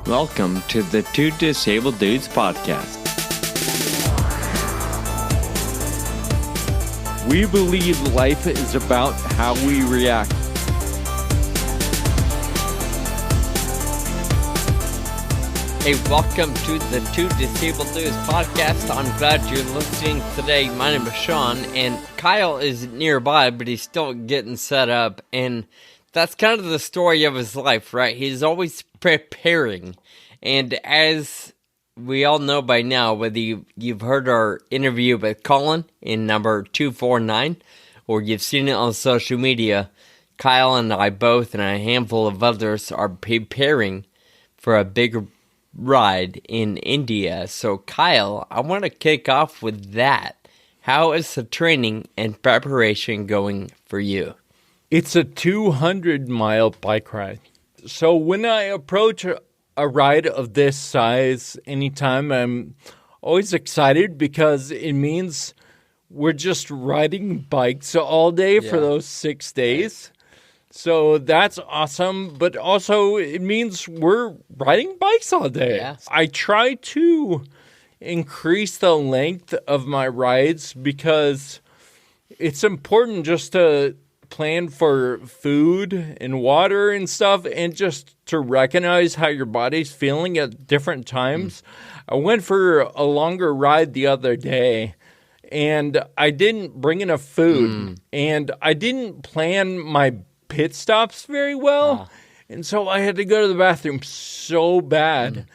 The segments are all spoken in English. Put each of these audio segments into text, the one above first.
Welcome to the Two Disabled Dudes podcast. We believe life is about how we react. Hey, welcome to the Two Disabled Dudes podcast. I'm glad you're listening today. My name is Sean, and Kyle is nearby, but he's still getting set up, and that's kind of the story of his life, right? He's always preparing, and as we all know by now, whether you've heard our interview with Colin in number 249, or you've seen it on social media, Kyle and I both, and a handful of others, are preparing for a big ride in India. So Kyle, I want to kick off with that. How is the training and preparation going for you? It's a 200-mile bike ride. So when I approach a ride of this size anytime, I'm always excited because it means we're just riding bikes all day for those 6 days. So that's awesome, but also it means we're riding bikes all day. Yeah. I try to increase the length of my rides because it's important just to plan for food and water and stuff and just to recognize how your body's feeling at different times. I went for a longer ride the other day and I didn't bring enough food and I didn't plan my pit stops very well, and so I had to go to the bathroom so bad,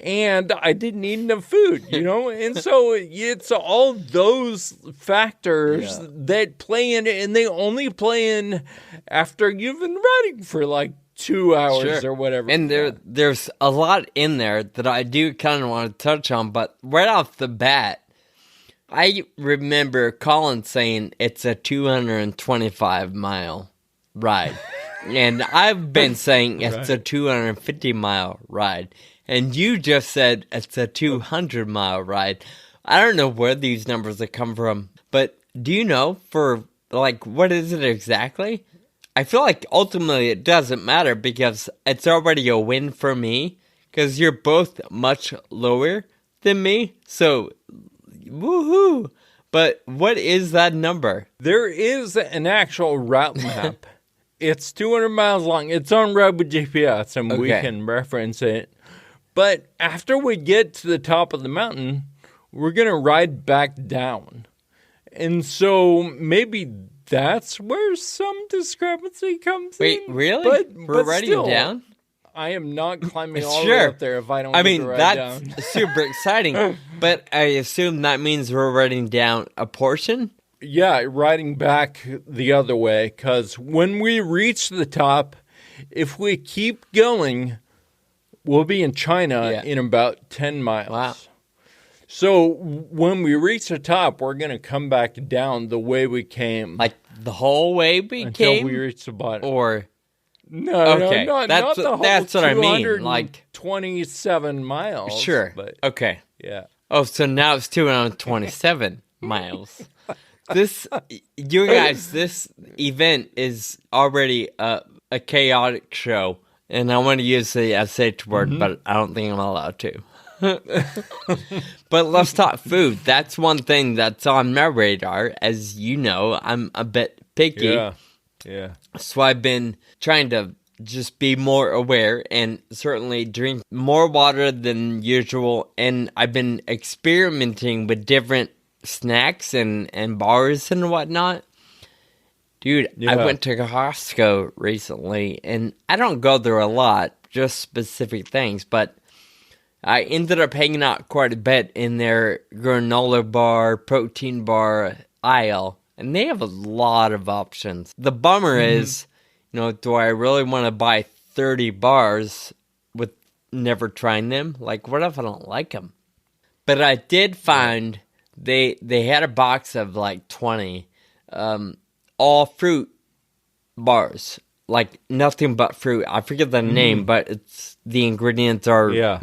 and I didn't eat enough food, and so it's all those factors that play in, and they only play in after you've been riding for like 2 hours or whatever. And there's a lot in there that I do kind of want to touch on, but right off the bat, I remember Colin saying it's a 225-mile ride. And I've been saying it's a 250-mile ride. And you just said it's a 200-mile ride. I don't know where these numbers have come from, but do you know what is it exactly? I feel like ultimately it doesn't matter because it's already a win for me because you're both much lower than me. So, woohoo! But what is that number? There is an actual route map. It's 200 miles long. It's on Road with GPS, and we can reference it. But after we get to the top of the mountain, we're going to ride back down. And so maybe that's where some discrepancy comes in. Wait, really? We're riding still, down? I am not climbing all the way up there if I don't get to ride down. That's super exciting. But I assume that means we're riding down a portion? Yeah, riding back the other way, because when we reach the top, if we keep going, we'll be in China in about 10 miles. Wow. So when we reach the top, we're going to come back down the way we came. Like the whole way we came? Until we reach the bottom. Or... No, okay. not the whole that's what I mean. Like 27 miles. Sure. But okay. Yeah. Oh, so now it's 227 miles. This event is already a chaotic show, and I want to use the SH word, but I don't think I'm allowed to. But let's talk food. That's one thing that's on my radar. As you know, I'm a bit picky. Yeah. So I've been trying to just be more aware and certainly drink more water than usual. And I've been experimenting with different snacks and bars and whatnot. Dude, I went to Costco recently, and I don't go there a lot, just specific things, but I ended up hanging out quite a bit in their granola bar, protein bar aisle, and they have a lot of options. The bummer is, do I really want to buy 30 bars with never trying them? Like, what if I don't like them? But I did find... They had a box of like 20 all fruit bars, like nothing but fruit. I forget the name, but it's the ingredients are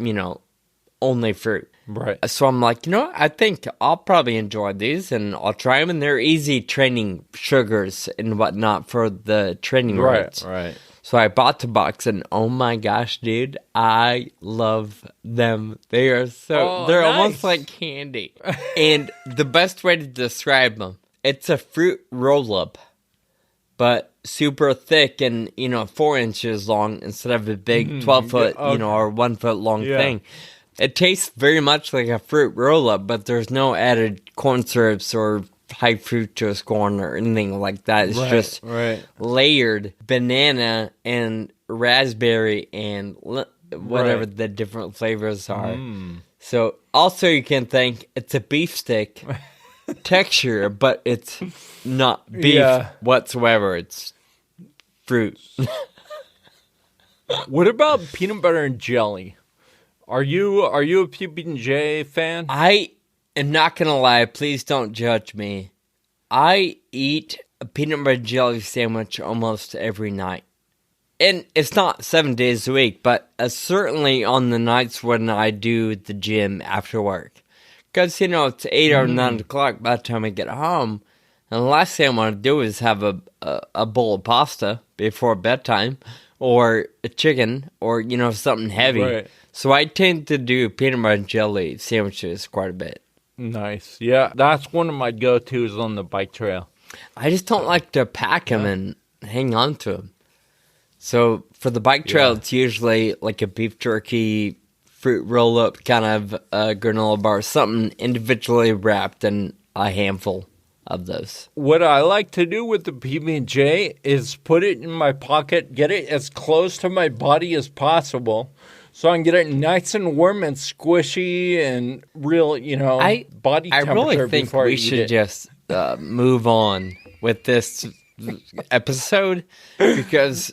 only fruit. Right. So I'm like, I think I'll probably enjoy these and I'll try them. And they're easy training sugars and whatnot for the training rides. Right. So I bought the box, and oh my gosh, dude, I love them. They are they're almost nice. like candy. And the best way to describe them, it's a fruit roll-up, but super thick and, 4 inches long instead of a big 12-foot, or 1 foot long thing. It tastes very much like a fruit roll-up, but there's no added corn syrups or high fructose corn or anything like that. It's just layered banana and raspberry and whatever the different flavors are. So also you can think it's a beef stick texture, but it's not beef whatsoever. It's fruit. What about peanut butter and jelly? Are you a PB&J fan? I am not gonna lie. Please don't judge me. I eat a peanut butter jelly sandwich almost every night, and it's not 7 days a week, but certainly on the nights when I do the gym after work, because it's 8 or 9 o'clock by the time I get home, and the last thing I want to do is have a bowl of pasta before bedtime, or a chicken, or something heavy. Right. So I tend to do peanut butter and jelly sandwiches quite a bit. Nice. Yeah, that's one of my go-tos on the bike trail. I just don't like to pack them and hang on to them. So for the bike trail, it's usually like a beef jerky, fruit roll-up kind of granola bar, something individually wrapped in a handful of those. What I like to do with the PB&J is put it in my pocket, get it as close to my body as possible, so I can get it nice and warm and squishy and real, body temperature. I really think before we I eat should it. just move on with this episode, because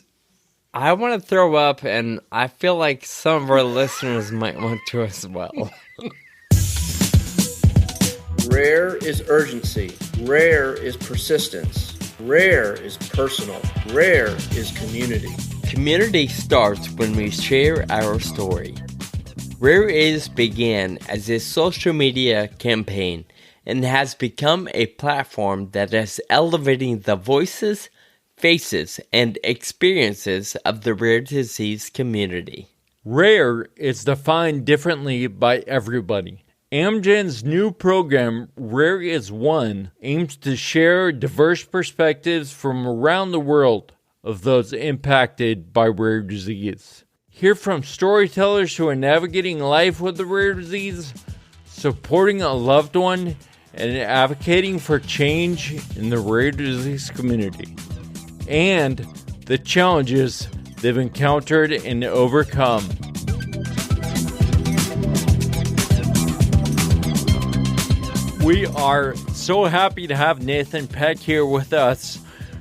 I want to throw up, and I feel like some of our listeners might want to as well. Rare is urgency. Rare is persistence. Rare is personal. Rare is community. Community starts when we share our story. Rare Is began as a social media campaign and has become a platform that is elevating the voices, faces, and experiences of the rare disease community. Rare is defined differently by everybody. Amgen's new program, Rare is One, aims to share diverse perspectives from around the world of those impacted by rare disease. Hear from storytellers who are navigating life with a rare disease, supporting a loved one, and advocating for change in the rare disease community, and the challenges they've encountered and overcome. We are so happy to have Nathan Peck here with us,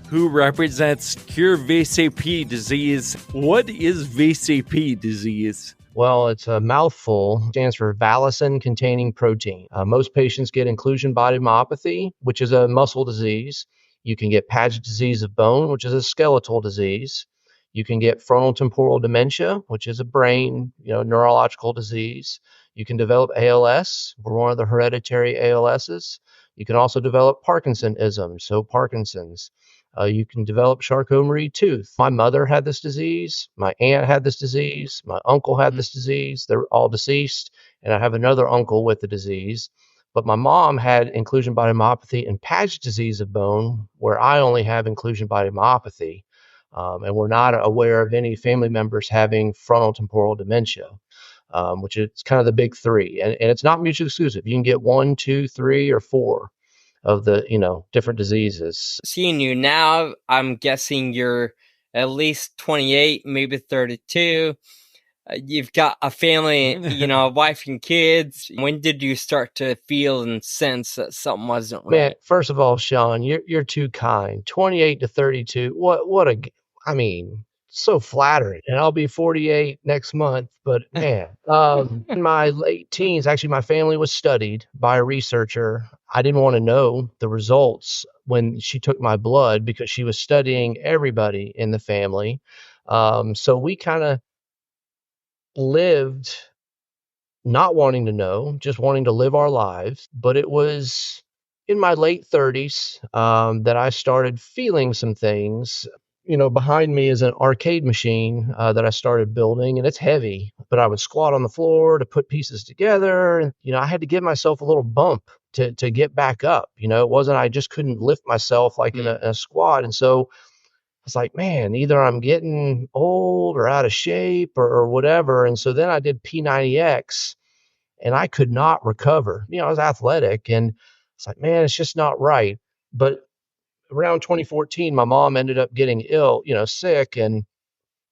who represents Cure VCP disease. What is VCP disease? Well, it's a mouthful. It stands for Valicin-containing protein. Most patients get inclusion body myopathy, which is a muscle disease. You can get Paget disease of bone, which is a skeletal disease. You can get frontotemporal dementia, which is a brain, neurological disease. You can develop ALS. We're one of the hereditary ALSs. You can also develop Parkinsonism, so Parkinson's. You can develop Charcot-Marie tooth. My mother had this disease. My aunt had this disease. My uncle had this disease. They're all deceased. And I have another uncle with the disease. But my mom had inclusion body myopathy and Paget disease of bone, where I only have inclusion body myopathy. And we're not aware of any family members having frontotemporal dementia, which is kind of the big three. And it's not mutually exclusive. You can get 1, 2, 3, or 4 of the, different diseases. Seeing you now, I'm guessing you're at least 28, maybe 32. You've got a family, a wife and kids. When did you start to feel and sense that something wasn't right? Man, first of all, Sean, you're too kind. 28 to 32. So flattering. And I'll be 48 next month. But man, in my late teens, actually, my family was studied by a researcher. I didn't want to know the results when she took my blood because she was studying everybody in the family. So we kind of lived not wanting to know, just wanting to live our lives. But it was in my late 30s that I started feeling some things. behind me is an arcade machine that I started building, and it's heavy, but I would squat on the floor to put pieces together. And, I had to give myself a little bump to get back up. It wasn't, I just couldn't lift myself like in a squat. And so it's like, man, either I'm getting old or out of shape or whatever. And so then I did P90X and I could not recover. I was athletic and it's like, man, it's just not right. But around 2014, my mom ended up getting ill, sick, and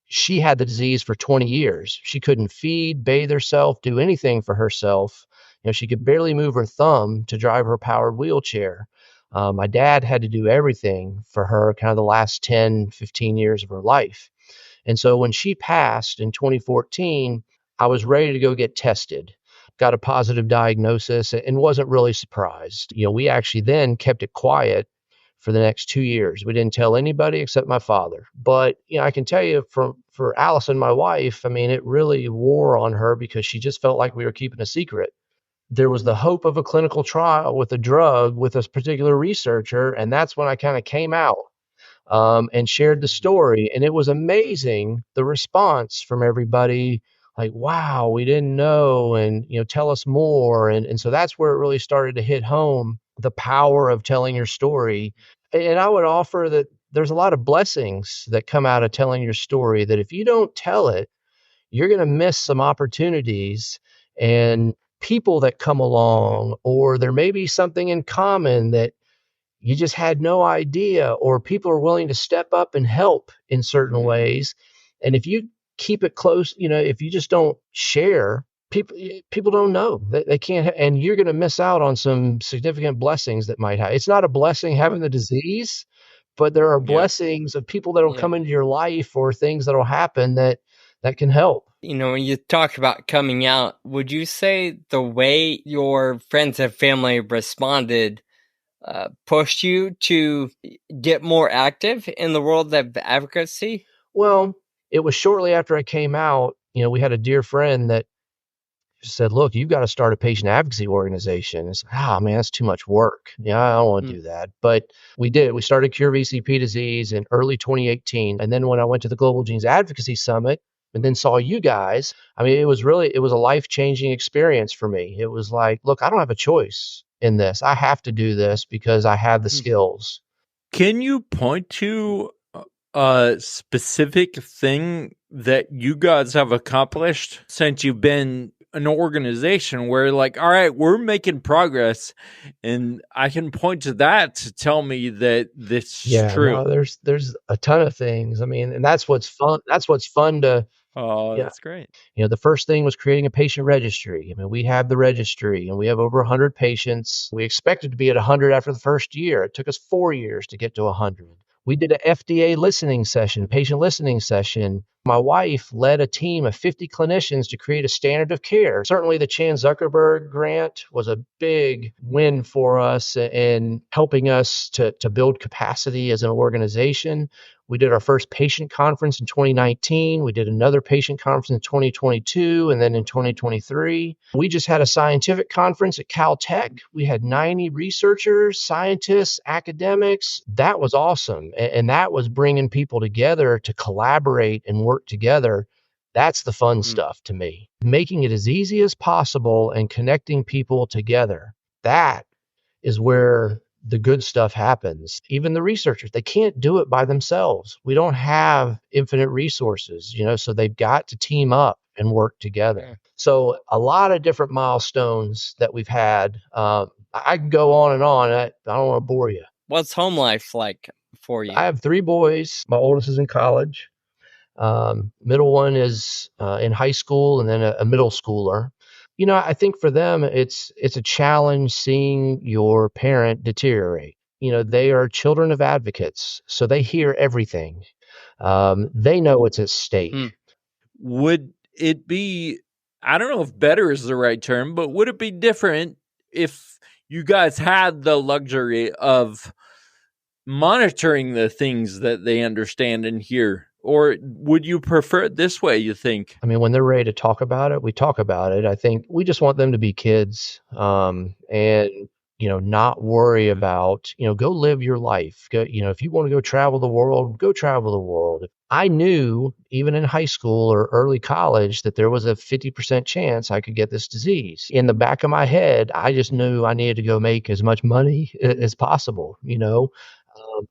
she had the disease for 20 years. She couldn't feed, bathe herself, do anything for herself. She could barely move her thumb to drive her powered wheelchair. My dad had to do everything for her kind of the last 10, 15 years of her life. And so when she passed in 2014, I was ready to go get tested. Got a positive diagnosis and wasn't really surprised. We actually then kept it quiet for the next 2 years. We didn't tell anybody except my father. But, I can tell you for Allison, my wife, it really wore on her because she just felt like we were keeping a secret. There was the hope of a clinical trial with a drug with a particular researcher. And that's when I kind of came out and shared the story. And it was amazing, the response from everybody, like, wow, we didn't know, and, tell us more. And so that's where it really started to hit home, the power of telling your story. And I would offer that there's a lot of blessings that come out of telling your story, that if you don't tell it, you're going to miss some opportunities and people that come along, or there may be something in common that you just had no idea, or people are willing to step up and help in certain ways. And if you keep it close, if you just don't share, people don't know. They can't, and you're going to miss out on some significant blessings that might happen. It's not a blessing having the disease, but there are blessings of people that will come into your life or things that will happen that can help. When you talk about coming out, would you say the way your friends and family responded pushed you to get more active in the world of advocacy? Well, it was shortly after I came out, we had a dear friend that said, look, you've got to start a patient advocacy organization. It's man, that's too much work. I don't want to do that. But we did. We started Cure VCP Disease in early 2018. And then when I went to the Global Genes Advocacy Summit and then saw you guys, it was a life-changing experience for me. It was like, look, I don't have a choice in this. I have to do this because I have the skills. Can you point to a specific thing that you guys have accomplished since you've been an organization where, like, all right, we're making progress, and I can point to that to tell me that this is true? No, there's a ton of things. And that's what's fun. That's what's fun to. Oh, that's great. The first thing was creating a patient registry. We have the registry and we have over 100 patients. We expected to be at 100 after the first year. It took us 4 years to get to 100. We did an FDA listening session, patient listening session. My wife led a team of 50 clinicians to create a standard of care. Certainly the Chan Zuckerberg grant was a big win for us in helping us to build capacity as an organization. We did our first patient conference in 2019. We did another patient conference in 2022, and then in 2023. We just had a scientific conference at Caltech. We had 90 researchers, scientists, academics. That was awesome. And that was bringing people together to collaborate and work together. That's the fun stuff to me. Making it as easy as possible and connecting people together. That is where the good stuff happens. Even the researchers, they can't do it by themselves. We don't have infinite resources, so they've got to team up and work together. So a lot of different milestones that we've had. I can go on and on. I don't want to bore you. What's home life like for you? I have 3 boys. My oldest is in college. Middle one is in high school, and then a middle schooler. I think for them, it's a challenge seeing your parent deteriorate. They are children of advocates, so they hear everything. They know what's at stake. Would it be, I don't know if better is the right term, but would it be different if you guys had the luxury of monitoring the things that they understand and hear? Or would you prefer it this way, you think? When they're ready to talk about it, we talk about it. I think we just want them to be kids. And, not worry about, go live your life. Go, if you want to go travel the world, go travel the world. I knew even in high school or early college that there was a 50% chance I could get this disease. In the back of my head, I just knew I needed to go make as much money as possible.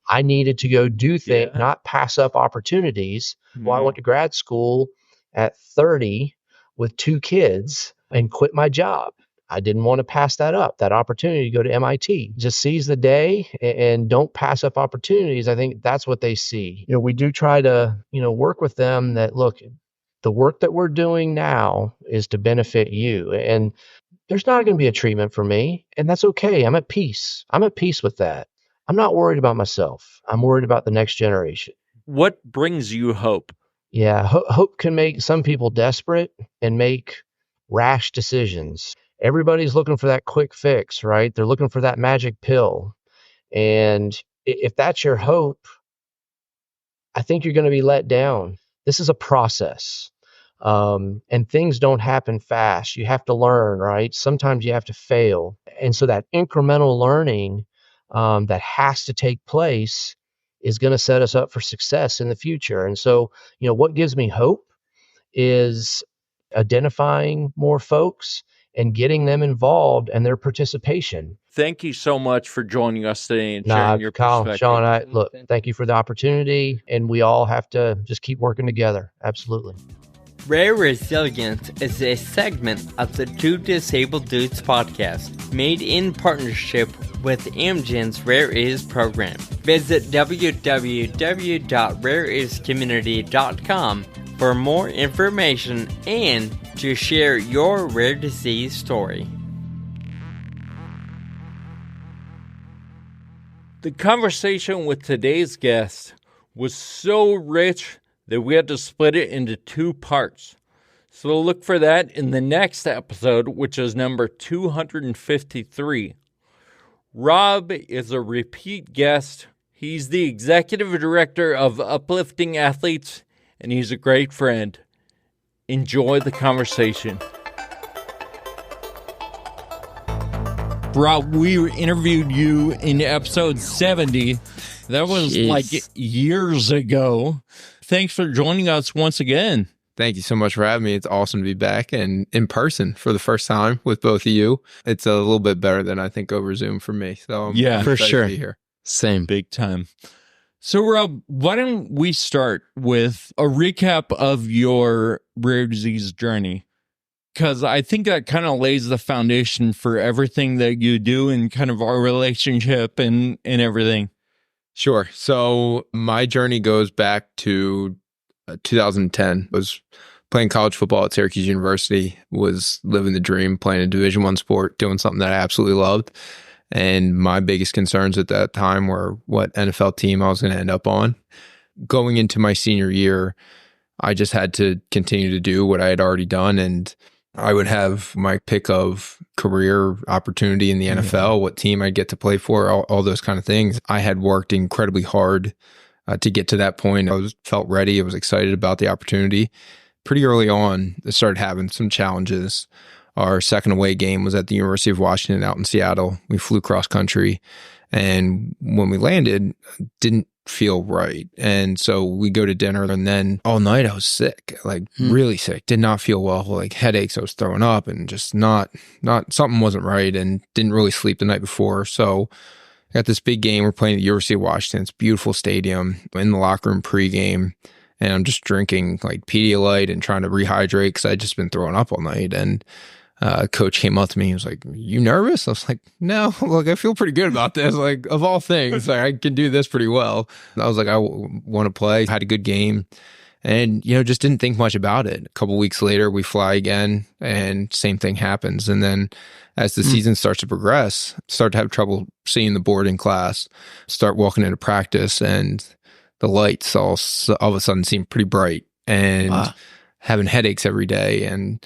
I needed to go do things, not pass up opportunities. Well, I went to grad school at 30 with 2 kids and quit my job. I didn't want to pass that up, that opportunity to go to MIT. Just seize the day and don't pass up opportunities. I think that's what they see. We do try to, work with them that, look, the work that we're doing now is to benefit you. And there's not going to be a treatment for me. And that's okay. I'm at peace. I'm at peace with that. I'm not worried about myself. I'm worried about the next generation. What brings you hope? Yeah, hope can make some people desperate and make rash decisions. Everybody's looking for that quick fix, right? They're looking for that magic pill. And if that's your hope, I think you're going to be let down. This is a process. And things don't happen fast. You have to learn, right? Sometimes you have to fail. And so that incremental learning that has to take place is going to set us up for success in the future. And so, what gives me hope is identifying more folks and getting them involved and their participation. Thank you so much for joining us today and sharing your perspective. Sean, thank you for the opportunity, and we all have to just keep working together. Absolutely. Rare Resilience is a segment of the Two Disabled Dudes podcast, made in partnership with Amgen's Rare Is program. Visit www.rareiscommunity.com for more information and to share your rare disease story. The conversation with today's guest was so rich that we had to split it into 2 parts. So look for that in the next episode, which is number 253. Rob is a repeat guest. He's the executive director of Uplifting Athletes, and he's a great friend. Enjoy the conversation. Rob, we interviewed you in episode 70. That was like years ago. Thanks for joining us once again. Thank you so much for having me. It's awesome to be back and in person for the first time with both of you. It's a little bit better than I think over Zoom for me. So I'm for sure. To be here. Same. Big time. So, Rob, why don't we start with a recap of your rare disease journey? Because I think that kind of lays the foundation for everything that you do and kind of our relationship and everything. Sure. So my journey goes back to 2010. I was playing college football at Syracuse University, was living the dream, playing a Division I sport, doing something that I absolutely loved. And my biggest concerns at that time were what NFL team I was going to end up on. Going into my senior year, I just had to continue to do what I had already done. And I would have my pick of career opportunity in the NFL, what team I'd get to play for, all those kind of things. I had worked incredibly hard to get to that point. I felt ready. I was excited about the opportunity. Pretty early on, I started having some challenges. Our second away game was at the University of Washington out in Seattle. We flew cross country, and when we landed, didn't feel right. And so we go to dinner, and then all night I was sick, like really sick, did not feel well, like headaches. I was throwing up and just not something wasn't right, and didn't really sleep the night before. So I got this big game. We're playing at the University of Washington. It's a beautiful stadium. I'm in the locker room pregame, and I'm just drinking like Pedialyte and trying to rehydrate because I'd just been throwing up all night. And coach came up to me. He was like, "You nervous?" I was like, "No, look, I feel pretty good about this. Like, of all things, like, I can do this pretty well." I was like, "I want to play." Had a good game, and just didn't think much about it. A couple weeks later, we fly again, and same thing happens. And then, as the season starts to progress, start to have trouble seeing the board in class. Start walking into practice, and the lights all of a sudden seem pretty bright, and having headaches every day, and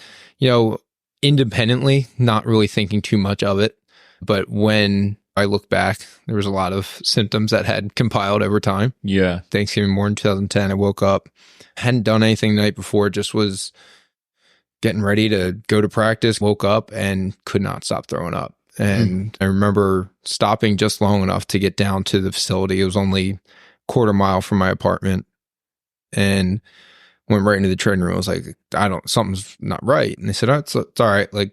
independently, not really thinking too much of it. But when I look back, there was a lot of symptoms that had compiled over time. Yeah. Thanksgiving morning 2010, I woke up, hadn't done anything the night before, just was getting ready to go to practice, woke up and could not stop throwing up. And I remember stopping just long enough to get down to the facility. It was only a quarter mile from my apartment, and went right into the training room. I was like, something's not right. And they said, oh, it's all right. Like,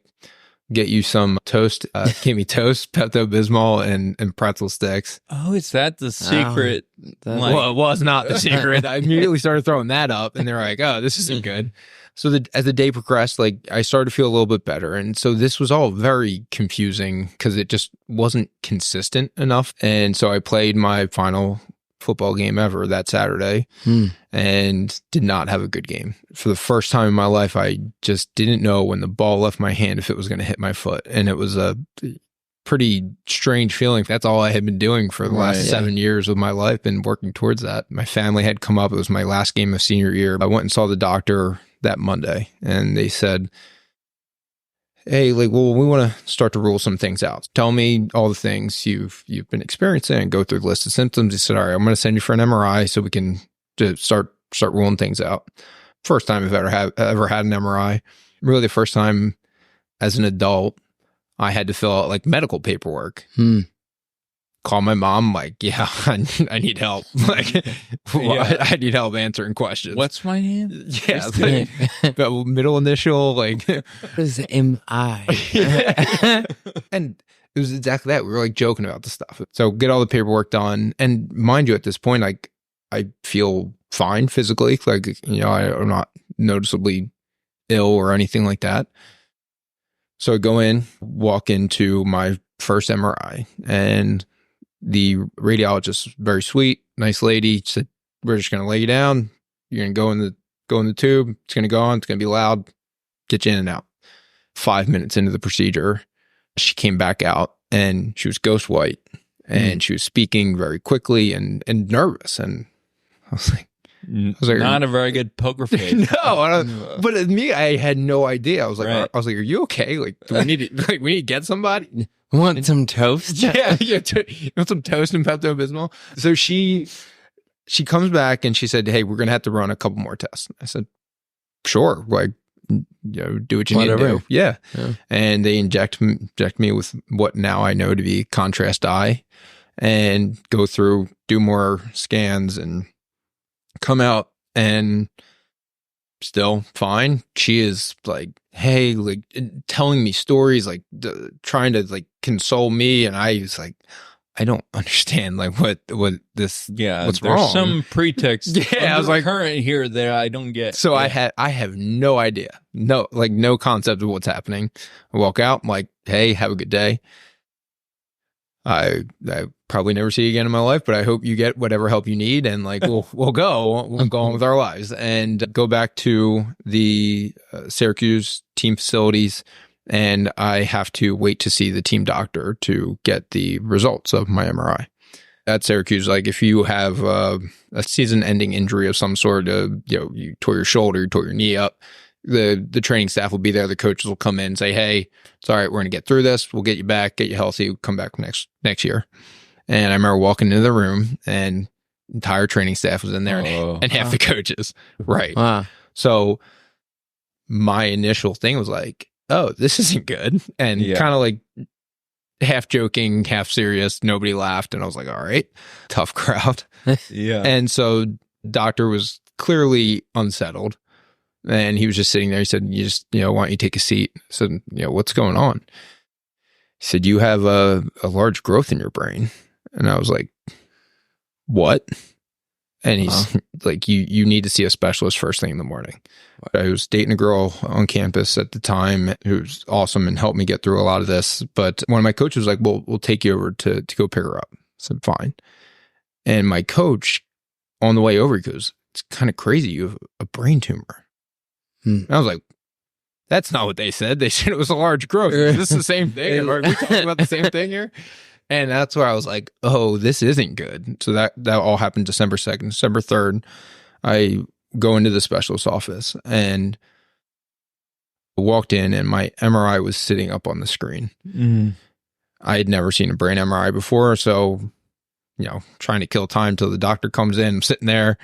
get you some toast. Gave me toast, Pepto-Bismol, and pretzel sticks. Oh, is that the secret? Well, it was not the secret. I immediately started throwing that up, and they're like, oh, this isn't good. So as the day progressed, like, I started to feel a little bit better. And so this was all very confusing because it just wasn't consistent enough. And so I played my final football game ever that Saturday and did not have a good game. For the first time in my life, I just didn't know when the ball left my hand if it was going to hit my foot. And it was a pretty strange feeling. That's all I had been doing for the last 7 years of my life and working towards that. My family had come up. It was my last game of senior year. I went and saw the doctor that Monday, and they said, hey, like, well, we want to start to rule some things out. Tell me all the things you've been experiencing and go through the list of symptoms. He said, all right, I'm going to send you for an MRI so we can just start ruling things out. First time I've ever had an MRI. Really the first time as an adult, I had to fill out like medical paperwork. Call my mom, like, yeah, I need help. Like, I need help answering questions. What's my name? Yeah, like, middle initial, like, What is MI? And it was exactly that. We were like joking about the stuff. So get all the paperwork done. And mind you, at this point, like, I feel fine physically. Like, you know, I'm not noticeably ill or anything like that. So I go in, walk into my first MRI, and the radiologist, very sweet, nice lady, said, we're just going to lay you down. You're going to go in the tube. It's going to go on. It's going to be loud. Get you in and out. 5 minutes into the procedure, she came back out, and she was ghost white, and she was speaking very quickly and nervous. And I was like, not a very good poker face. No, but me, I had no idea. I was like, are you okay? Like, do we need to get somebody? Want some toast? Yeah, you want some toast and Pepto-Bismol? So she comes back and she said, hey, we're going to have to run a couple more tests. I said, sure. Like, you know, do what you need to do. Yeah. And they inject me with what now I know to be contrast dye and go through, do more scans and come out and still fine. She is like, hey, like telling me stories, like trying to like console me. And I was like, I don't understand like what this, what's wrong. There's some pretext. I was like, current here that I don't get. So I have no idea. No concept of what's happening. I walk out, I'm like, hey, have a good day. I probably never see you again in my life, but I hope you get whatever help you need, and like we'll go on with our lives and go back to the Syracuse team facilities, and I have to wait to see the team doctor to get the results of my MRI. At Syracuse, like if you have a season-ending injury of some sort, you tore your shoulder, you tore your knee up, the training staff will be there. The coaches will come in and say, hey, it's all right. We're going to get through this. We'll get you back, get you healthy. Come back next year. And I remember walking into the room and entire training staff was in there and half the coaches. Right. Wow. So my initial thing was like, oh, this isn't good. And kind of like half joking, half serious. Nobody laughed. And I was like, all right, tough crowd. And so doctor was clearly unsettled. And he was just sitting there. He said, why don't you take a seat? I said, what's going on? He said, you have a large growth in your brain. And I was like, what? And he's like, you need to see a specialist first thing in the morning. I was dating a girl on campus at the time who was awesome and helped me get through a lot of this. But one of my coaches was like, well, we'll take you over to go pick her up. I said, fine. And my coach on the way over, he goes, it's kind of crazy. You have a brain tumor. And I was like, that's not what they said. They said it was a large growth. Is this the same thing? Are we talking about the same thing here? And that's where I was like, oh, this isn't good. So that all happened December 2nd. December 3rd, I go into the specialist office and walked in, and my MRI was sitting up on the screen. I had never seen a brain MRI before. So, trying to kill time till the doctor comes in. I'm sitting there,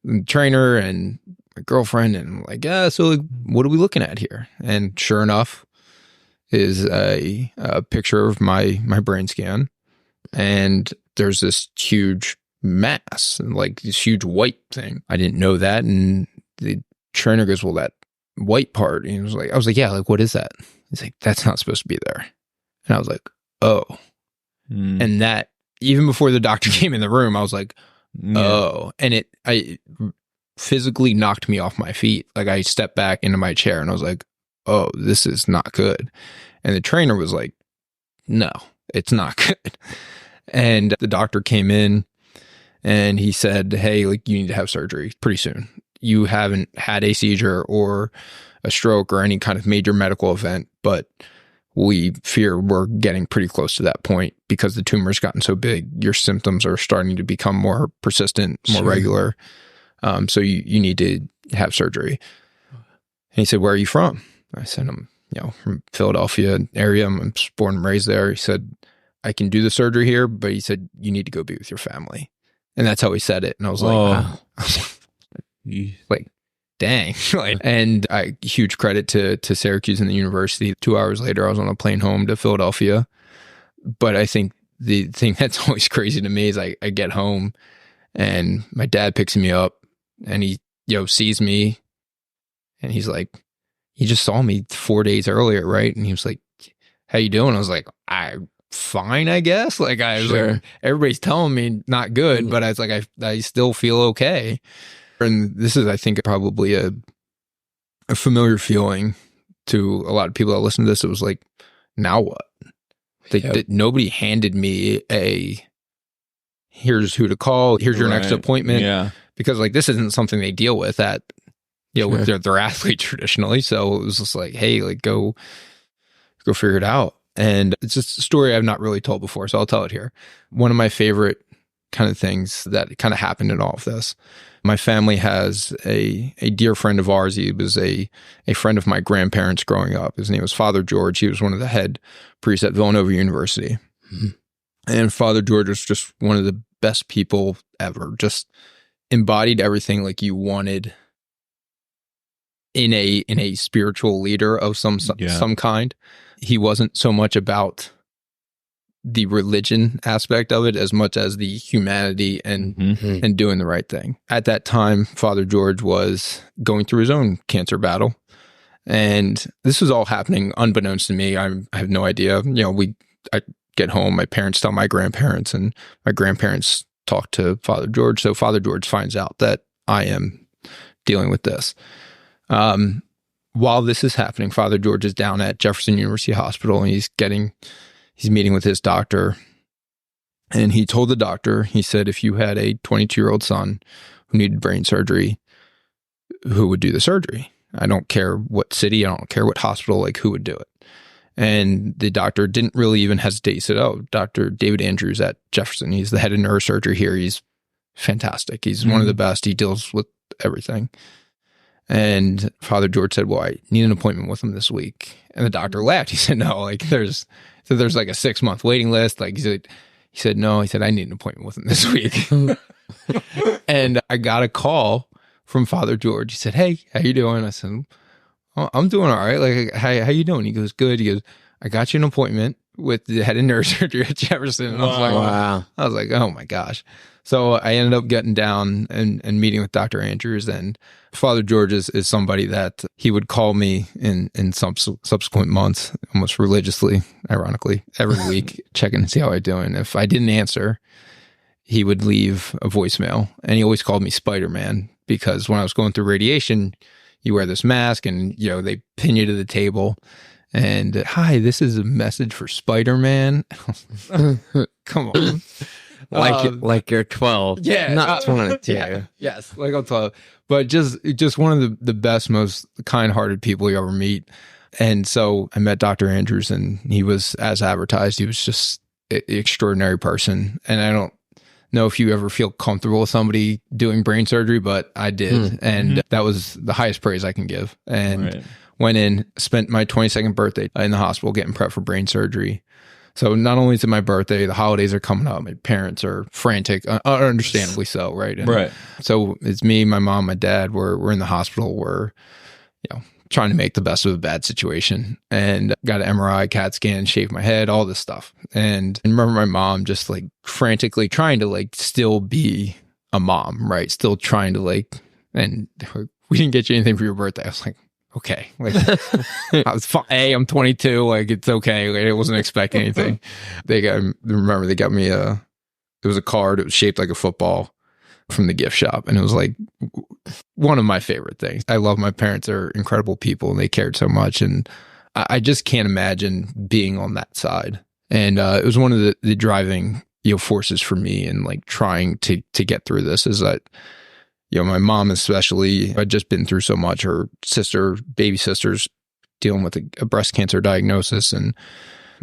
the trainer and my girlfriend, and I'm like, so like, what are we looking at here? And sure enough, is a picture of my brain scan, and there's this huge mass, like this huge white thing. I didn't know that, and the trainer goes, "Well, that white part," and I was like, "Yeah, like what is that?" He's like, "That's not supposed to be there," and I was like, "Oh," and that even before the doctor came in the room, I was like, "Oh," and I physically knocked me off my feet. Like I stepped back into my chair, and I was like, "Oh, this is not good." And the trainer was like, "No, it's not good." And the doctor came in and he said, "Hey, like you need to have surgery pretty soon. You haven't had a seizure or a stroke or any kind of major medical event, but we fear we're getting pretty close to that point because the tumor's gotten so big. Your symptoms are starting to become more persistent, more regular. So you need to have surgery." And he said, "Where are you from?" I said, "I'm from Philadelphia area. I'm born and raised there." He said, "I can do the surgery here," but he said, "You need to go be with your family." And that's how he said it. And I was like, wow. Like, dang. And huge credit to Syracuse and the university. 2 hours later, I was on a plane home to Philadelphia. But I think the thing that's always crazy to me is I get home and my dad picks me up and he sees me and he's like, "He just saw me 4 days earlier, right?" And he was like, "How you doing?" I was like, "I'm fine, I guess." Like I was like, everybody's telling me not good, but I was like, I still feel okay. And this is, I think, probably a familiar feeling to a lot of people that listen to this. It was like, now what? Nobody handed me here's who to call, here's your next appointment. Yeah. Because like this isn't something they deal with at with their athletes traditionally. So it was just like, hey, like go figure it out. And it's just a story I've not really told before, so I'll tell it here. One of my favorite kind of things that kind of happened in all of this. My family has a dear friend of ours. He was a friend of my grandparents growing up. His name was Father George. He was one of the head priests at Villanova University. Mm-hmm. And Father George was just one of the best people ever. Just embodied everything like you wanted in a spiritual leader of some kind. He wasn't so much about the religion aspect of it as much as the humanity and doing the right thing. At that time, Father George was going through his own cancer battle. And this was all happening unbeknownst to me. I have no idea. I get home, my parents tell my grandparents, and my grandparents talk to Father George. So Father George finds out that I am dealing with this. While this is happening, Father George is down at Jefferson University Hospital and he's meeting with his doctor. And he told the doctor, he said, if you had a 22-year-old son who needed brain surgery, who would do the surgery? I don't care what city, I don't care what hospital, like who would do it? And the doctor didn't really even hesitate. He said, "Oh, Dr. David Andrews at Jefferson. He's the head of neurosurgery here. He's fantastic. He's one of the best. He deals with everything." And Father George said, "Well, I need an appointment with him this week." And the doctor laughed. He said, "No, like there's like a 6-month waiting list." Like he said, "No." He said, "I need an appointment with him this week." And I got a call from Father George. He said, "Hey, how you doing?" I said, "Oh, I'm doing all right. Like, how you doing?" He goes, "Good." He goes, "I got you an appointment with the head of neurosurgery at Jefferson." And I was like, wow. I was like, oh my gosh. So I ended up getting down and meeting with Dr. Andrews, and Father George is somebody that he would call me in some subsequent months, almost religiously, ironically, every week, checking to see how I'm doing. If I didn't answer, he would leave a voicemail, and he always called me Spider-Man because when I was going through radiation, you wear this mask and, they pin you to the table and, "Hi, this is a message for Spider-Man." Come on. Like you're 12. Yeah. Not 22. Yeah, yes. Like I'm 12. But just one of the best, most kind-hearted people you ever meet. And so I met Dr. Andrews and he was, as advertised, he was just an extraordinary person. And I don't know if you ever feel comfortable with somebody doing brain surgery, but I did. And that was the highest praise I can give. And went in, spent my 22nd birthday in the hospital getting prepped for brain surgery. So not only is it my birthday, the holidays are coming up. My parents are frantic, understandably so, right? And so it's me, my mom, my dad. We're in the hospital. We're trying to make the best of a bad situation, and got an MRI, CAT scan, shaved my head, all this stuff. And I remember my mom just like frantically trying to like still be a mom, right? Still trying to like, and we didn't get you anything for your birthday. I was like, okay. Like, I was fine. Hey, I'm 22. Like, it's okay. Like, I wasn't expecting anything. They got me it was a card. It was shaped like a football from the gift shop. And it was like one of my favorite things. I love my parents. They're incredible people and they cared so much. And I just can't imagine being on that side. And it was one of the driving, forces for me and like trying to get through this is that, my mom especially had just been through so much. Her baby sister's dealing with a breast cancer diagnosis. And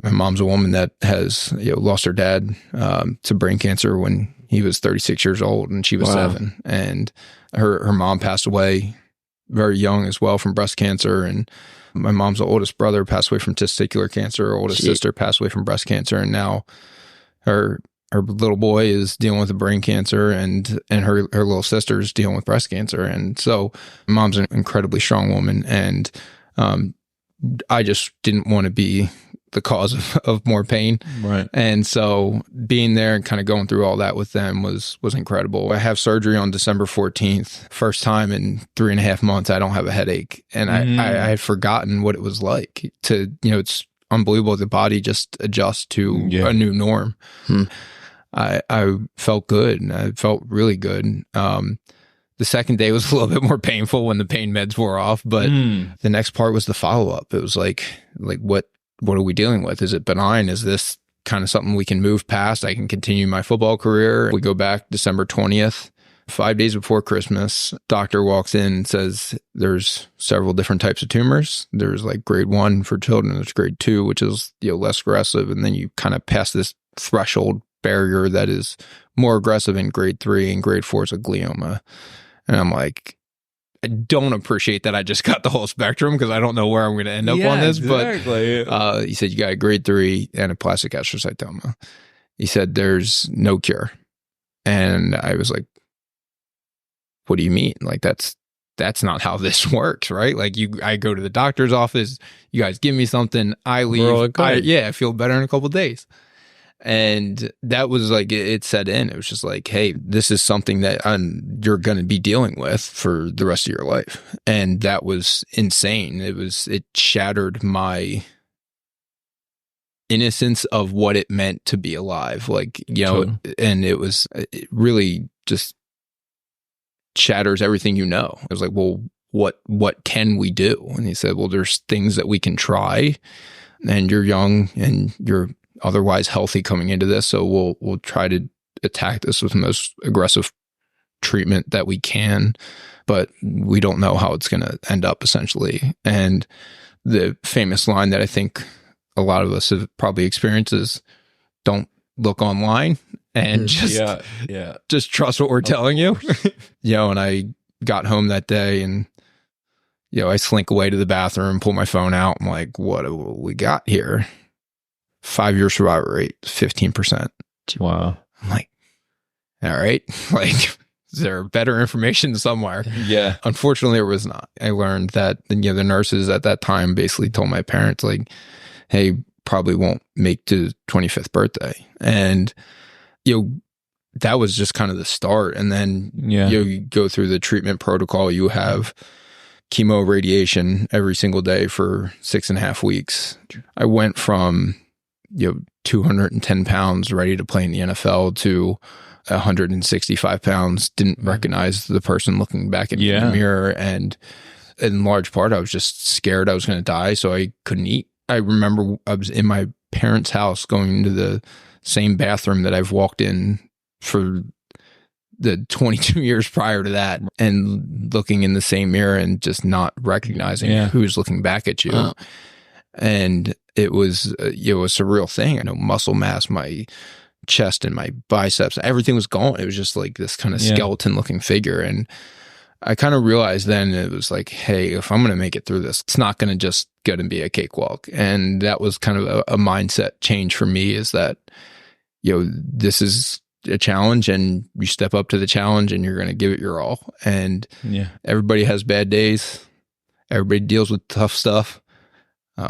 my mom's a woman that has lost her dad to brain cancer when he was 36 years old and she was 7. And her mom passed away very young as well from breast cancer. And my mom's oldest brother passed away from testicular cancer. Her oldest sister passed away from breast cancer. And now her little boy is dealing with a brain cancer and her little sister's dealing with breast cancer. And so mom's an incredibly strong woman. And I just didn't want to be the cause of more pain. Right. And so being there and kind of going through all that with them was incredible. I have surgery on December 14th. First time in 3.5 months, I don't have a headache. And I had forgotten what it was like to, it's unbelievable. The body just adjusts to a new norm. I felt good and I felt really good. The second day was a little bit more painful when the pain meds wore off, but the next part was the follow-up. It was like what are we dealing with? Is it benign? Is this kind of something we can move past? I can continue my football career. We go back December 20th, 5 days before Christmas. Doctor walks in and says there's several different types of tumors. There's like grade 1 for children. There's grade 2, which is less aggressive. And then you kind of pass this threshold barrier that is more aggressive in grade 3, and grade 4 is a glioma. And I'm like, I don't appreciate that I just got the whole spectrum because I don't know where I'm going to end up on this. Exactly. But he said, you got a grade 3 anaplastic astrocytoma. He said, there's no cure. And I was like, what do you mean? Like, that's not how this works, right? Like I go to the doctor's office, you guys give me something, I leave. I feel better in a couple of days. And that was like, it set in. It was just like, hey, this is something that you're going to be dealing with for the rest of your life. And that was insane. It shattered my innocence of what it meant to be alive. Like, and it really just shatters everything I was like, well, what can we do? And he said, well, there's things that we can try, and you're young and you're otherwise healthy coming into this. So we'll try to attack this with the most aggressive treatment that we can, but we don't know how it's going to end up essentially. And the famous line that I think a lot of us have probably experienced is don't look online and just trust what we're telling you. And I got home that day and, I slink away to the bathroom, pull my phone out. I'm like, what do we got here? 5-year survival rate, 15%. Wow. I'm like, all right, like, is there better information somewhere? Yeah. Unfortunately, there was not. I learned that, the nurses at that time basically told my parents, like, hey, probably won't make to 25th birthday. And, that was just kind of the start. And then, you go through the treatment protocol. You have chemo radiation every single day for 6.5 weeks. I went from 210 pounds ready to play in the NFL to 165 pounds, didn't recognize the person looking back at me in the mirror. And in large part, I was just scared I was going to die, so I couldn't eat. I remember I was in my parents' house going into the same bathroom that I've walked in for the 22 years prior to that, and looking in the same mirror and just not recognizing who's looking back at you. And it was a surreal thing. I know muscle mass, my chest and my biceps, everything was gone. It was just like this kind of skeleton looking figure. And I kind of realized then it was like, hey, if I'm going to make it through this, it's not going to just go and be a cakewalk. And that was kind of a mindset change for me, is that, this is a challenge and you step up to the challenge and you're going to give it your all. And everybody has bad days. Everybody deals with tough stuff. I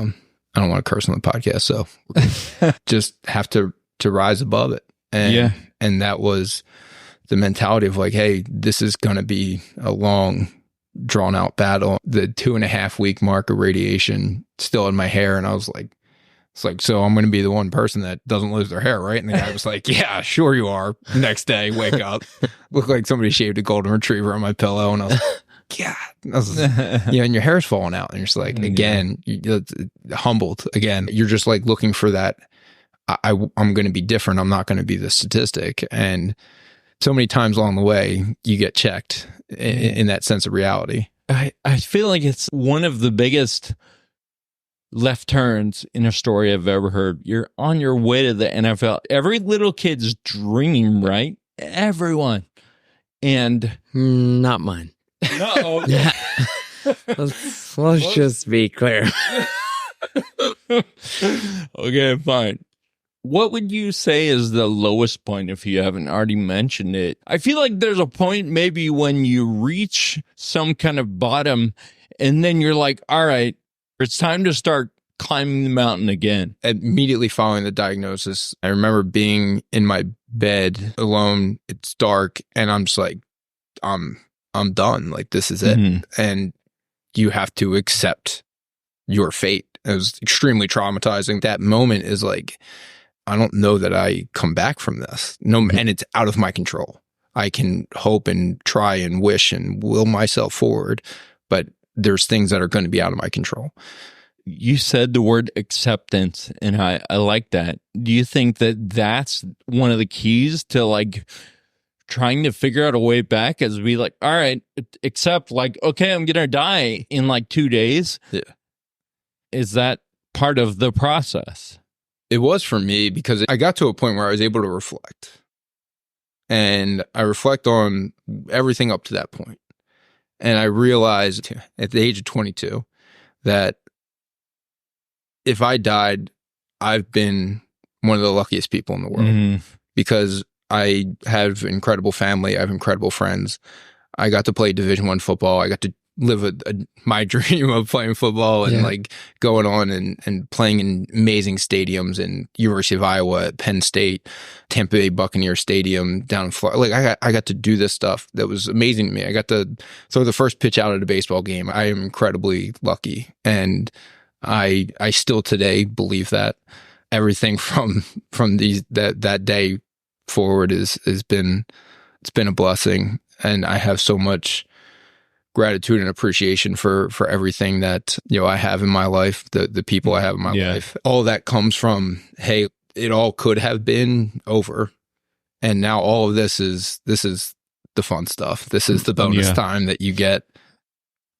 don't want to curse on the podcast, so just have to rise above it. And that was the mentality of like, hey, this is going to be a long, drawn out battle. The 2.5 week mark of radiation still in my hair. And I was like, it's like, so I'm going to be the one person that doesn't lose their hair, right? And the guy was like, yeah, sure you are. Next day, wake up. Looked like somebody shaved a golden retriever on my pillow. And I was like, yeah. And your hair's falling out. And you're just like, again, you're humbled. Again, you're just like looking for that. I'm going to be different. I'm not going to be the statistic. And so many times along the way, you get checked in that sense of reality. I feel like it's one of the biggest left turns in a story I've ever heard. You're on your way to the NFL. Every little kid's dream, right? Everyone. And not mine. No. Let's just be clear. Okay, fine. What would you say is the lowest point if you haven't already mentioned it? I feel like there's a point maybe when you reach some kind of bottom and then you're like, all right, it's time to start climbing the mountain again. Immediately following the diagnosis, I remember being in my bed alone. It's dark and I'm just like, I'm done. Like, this is it. Mm-hmm. And you have to accept your fate. It was extremely traumatizing. That moment is like, I don't know that I come back from this. No, and it's out of my control. I can hope and try and wish and will myself forward, but there's things that are going to be out of my control. You said the word acceptance, and I like that. Do you think that that's one of the keys to like trying to figure out a way back, as be like, all right, accept, like, okay, I'm going to die in like 2 days. Yeah. Is that part of the process? It was for me, because I got to a point where I was able to reflect. And I reflect on everything up to that point. And I realized at the age of 22 that if I died, I've been one of the luckiest people in the world, because I have incredible family. I have incredible friends. I got to play Division I football. I got to live my dream of playing football and like going on and playing in amazing stadiums in University of Iowa, at Penn State, Tampa Bay Buccaneer Stadium down in Florida. Like I got to do this stuff that was amazing to me. I got to throw the first pitch out at a baseball game. I am incredibly lucky. And I still today believe that everything from that day forward it's been a blessing. And I have so much gratitude and appreciation for everything that, I have in my life, the people I have in my life. All that comes from, hey, it all could have been over. And now all of this is the fun stuff. This is the bonus time that you get.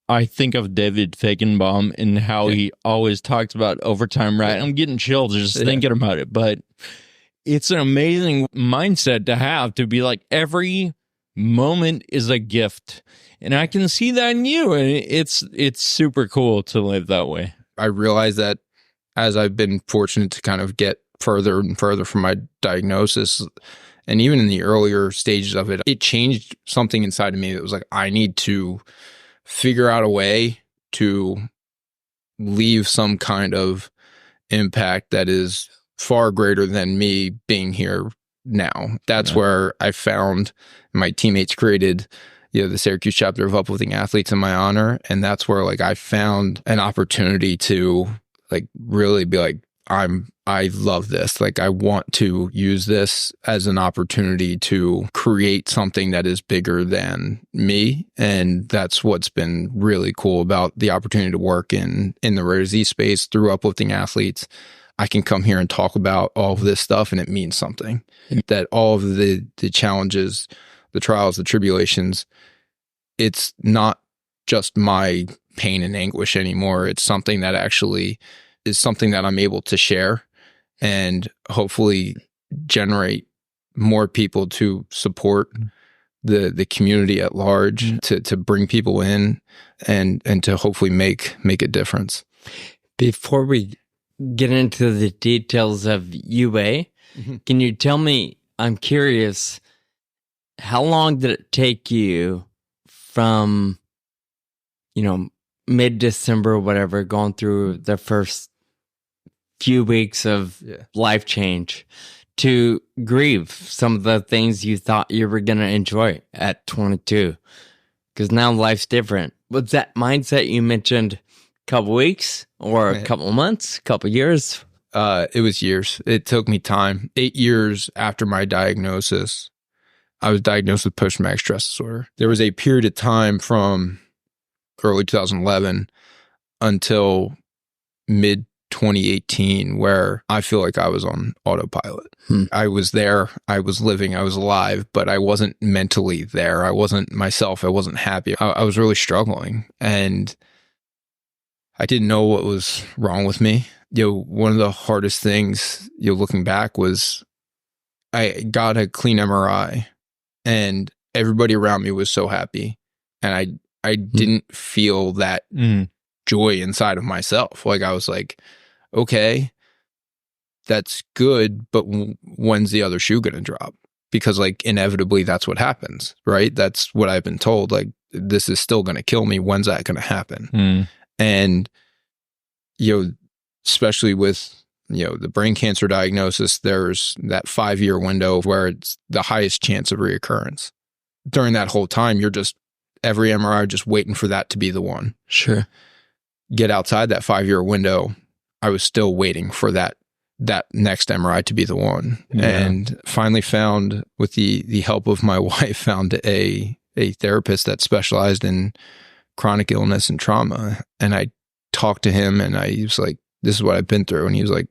I think of David Feigenbaum and how he always talks about overtime, right? I'm getting chills just thinking about it, but it's an amazing mindset to have, to be like, every moment is a gift. And I can see that in you, and it's super cool to live that way. I realize that as I've been fortunate to kind of get further and further from my diagnosis, and even in the earlier stages of it, it changed something inside of me that was like, I need to figure out a way to leave some kind of impact that is far greater than me being here now. That's where I found my teammates created the Syracuse chapter of Uplifting Athletes in my honor. And that's where like I found an opportunity to like really be like, I love this. Like, I want to use this as an opportunity to create something that is bigger than me. And that's what's been really cool about the opportunity to work in the rare disease space through Uplifting Athletes. I can come here and talk about all of this stuff, and it means something. That all of the challenges, the trials, the tribulations, it's not just my pain and anguish anymore. It's something that actually is something that I'm able to share and hopefully generate more people to support the community at large, to bring people in and to hopefully make a difference. Before we get into the details of UA, can you tell me, I'm curious, how long did it take you from, mid-December, whatever, going through the first few weeks of life change to grieve some of the things you thought you were going to enjoy at 22. Because now life's different. Was that mindset you mentioned a couple weeks or a couple months, a couple years? It was years. It took me time. 8 years after my diagnosis, I was diagnosed with post-traumatic stress disorder. There was a period of time from early 2011 until mid 2018 where I feel like I was on autopilot. I was there, I was living, I was alive, but I wasn't mentally there. I wasn't myself. I wasn't happy. I was really struggling, and I didn't know what was wrong with me. One of the hardest things, looking back, was I got a clean MRI, and everybody around me was so happy, and I didn't feel that joy inside of myself. Like, I was like, okay, that's good, but when's the other shoe going to drop? Because, like, inevitably that's what happens, right? That's what I've been told. Like, this is still going to kill me. When's that going to happen? And, especially with, the brain cancer diagnosis, there's that 5-year window where it's the highest chance of reoccurrence. During that whole time, you're just, every MRI, just waiting for that to be the one. Sure. Get outside that 5-year window, I was still waiting for that next MRI to be the one. Yeah. And finally found, with the help of my wife, found a therapist that specialized in chronic illness and trauma. And I talked to him, and I was like, this is what I've been through. And he was like,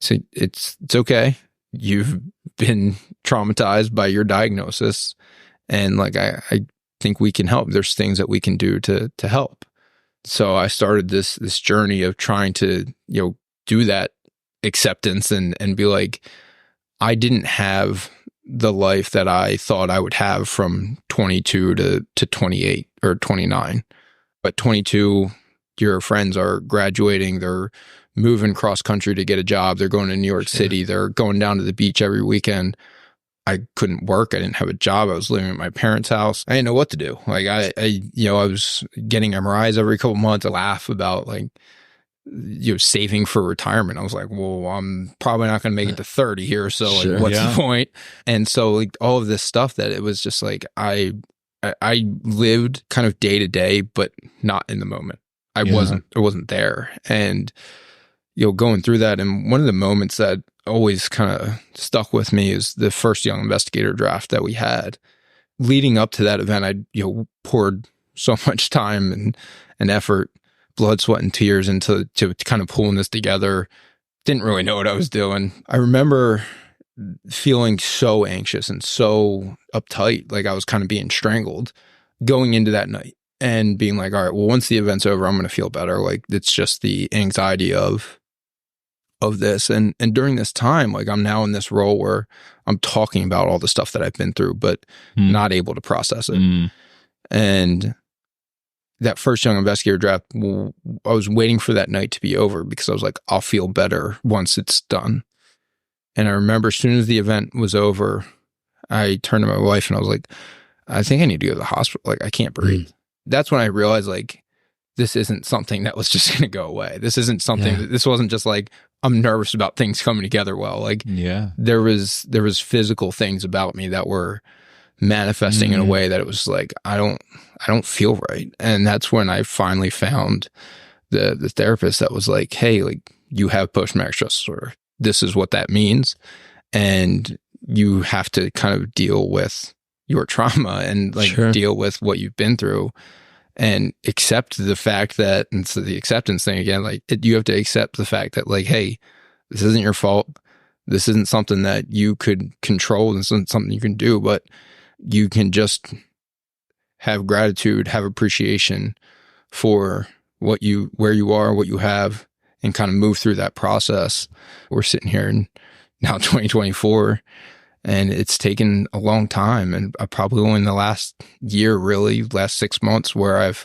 so it's okay. You've been traumatized by your diagnosis. And like, I think we can help. There's things that we can do to help. So I started this journey of trying to, do that acceptance and be like, I didn't have the life that I thought I would have from 22 to 28 or 29. But 22, your friends are graduating, they're moving cross country to get a job, they're going to New York City, they're going down to the beach every weekend. I couldn't work. I didn't have a job. I was living at my parents' house. I didn't know what to do. Like, I was getting MRIs every couple months. I laugh about, like, saving for retirement. I was like, well, I'm probably not going to make it to 30 here. So like, what's the point? And so, like, all of this stuff, that it was just like, I lived kind of day to day, but not in the moment. I wasn't there. And, going through that. And one of the moments that always kind of stuck with me is the first Young Investigator draft that we had. Leading up to that event, I poured so much time and effort, blood, sweat, and tears into kind of pulling this together. Didn't really know what I was doing. I remember feeling so anxious and so uptight, like I was kind of being strangled going into that night, and being like, all right, well, once the event's over, I'm going to feel better. Like, it's just the anxiety of this. And during this time, like, I'm now in this role where I'm talking about all the stuff that I've been through, but not able to process it. And that first Young Investigator draft, I was waiting for that night to be over, because I was like, I'll feel better once it's done. And I remember as soon as the event was over, I turned to my wife and I was like, I think I need to go to the hospital. Like, I can't breathe. That's when I realized, like, this isn't something that was just going to go away. This isn't something this wasn't just like, I'm nervous about things coming together well. Like, there was physical things about me that were manifesting in a way that it was like, I don't feel right. And that's when I finally found the therapist that was like, hey, like, you have post-traumatic stress disorder. This is what that means. And you have to kind of deal with your trauma and deal with what you've been through, and accept the fact that, and so the acceptance thing again, like, you have to accept the fact that, like, hey, this isn't your fault. This isn't something that you could control. This isn't something you can do, but you can just have gratitude, have appreciation for where you are, what you have, and kind of move through that process. We're sitting here in now 2024, and it's taken a long time, and probably only in the last year, really, last 6 months, where I've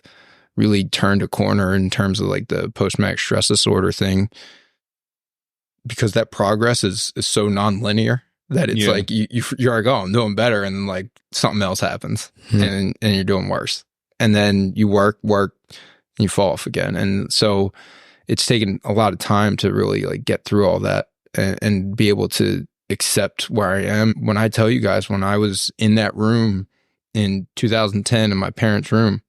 really turned a corner in terms of, like, the post-traumatic stress disorder thing, because that progress is so non-linear that it's like you're like, oh, I'm doing better, and then, like, something else happens, and you're doing worse, and then you work, and you fall off again. And so it's taken a lot of time to really like get through all that and be able to accept where I am. When I tell you guys, when I was in that room in 2010 in my parents' room,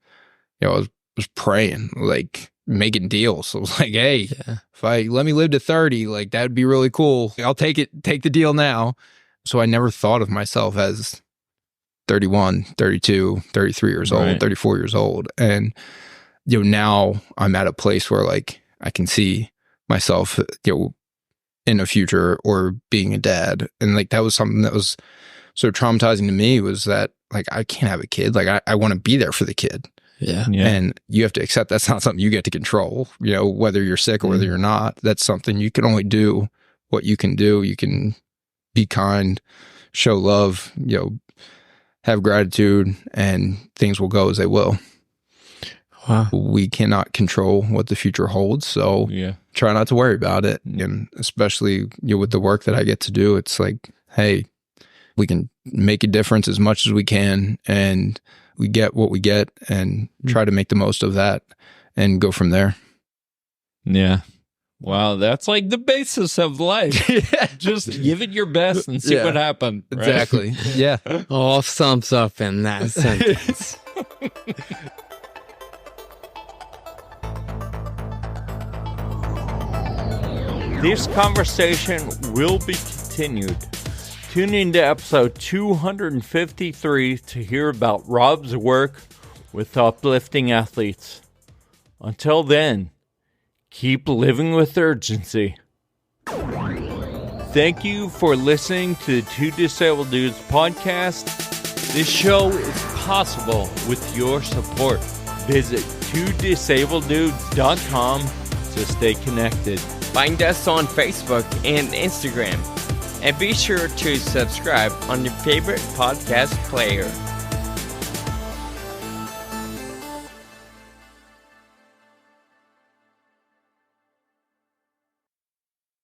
I was praying, like making deals. I was like, hey, if I let me live to 30, like that would be really cool. I'll take the deal now. So I never thought of myself as 31, 32, 33 years old, 34 years old. And, now I'm at a place where like I can see myself, in a future or being a dad. And like, that was something that was so traumatizing to me, was that like, I can't have a kid. Like I want to be there for the kid. Yeah. And you have to accept that's not something you get to control, whether you're sick or whether you're not. That's something you can only do what you can do. You can be kind, show love, have gratitude, and things will go as they will. Wow. We cannot control what the future holds. So try not to worry about it. And especially with the work that I get to do, it's like, hey, we can make a difference as much as we can, and we get what we get and try to make the most of that and go from there. Yeah. Wow, that's like the basis of life. Just give it your best and see what happens. Right? Exactly. Yeah. All sums up in that sentence. This conversation will be continued. Tune into episode 253 to hear about Rob's work with uplifting athletes. Until then, keep living with urgency. Thank you for listening to the Two Disabled Dudes podcast. This show is possible with your support. Visit twodisableddudes.com to stay connected. Find us on Facebook and Instagram. And be sure to subscribe on your favorite podcast player.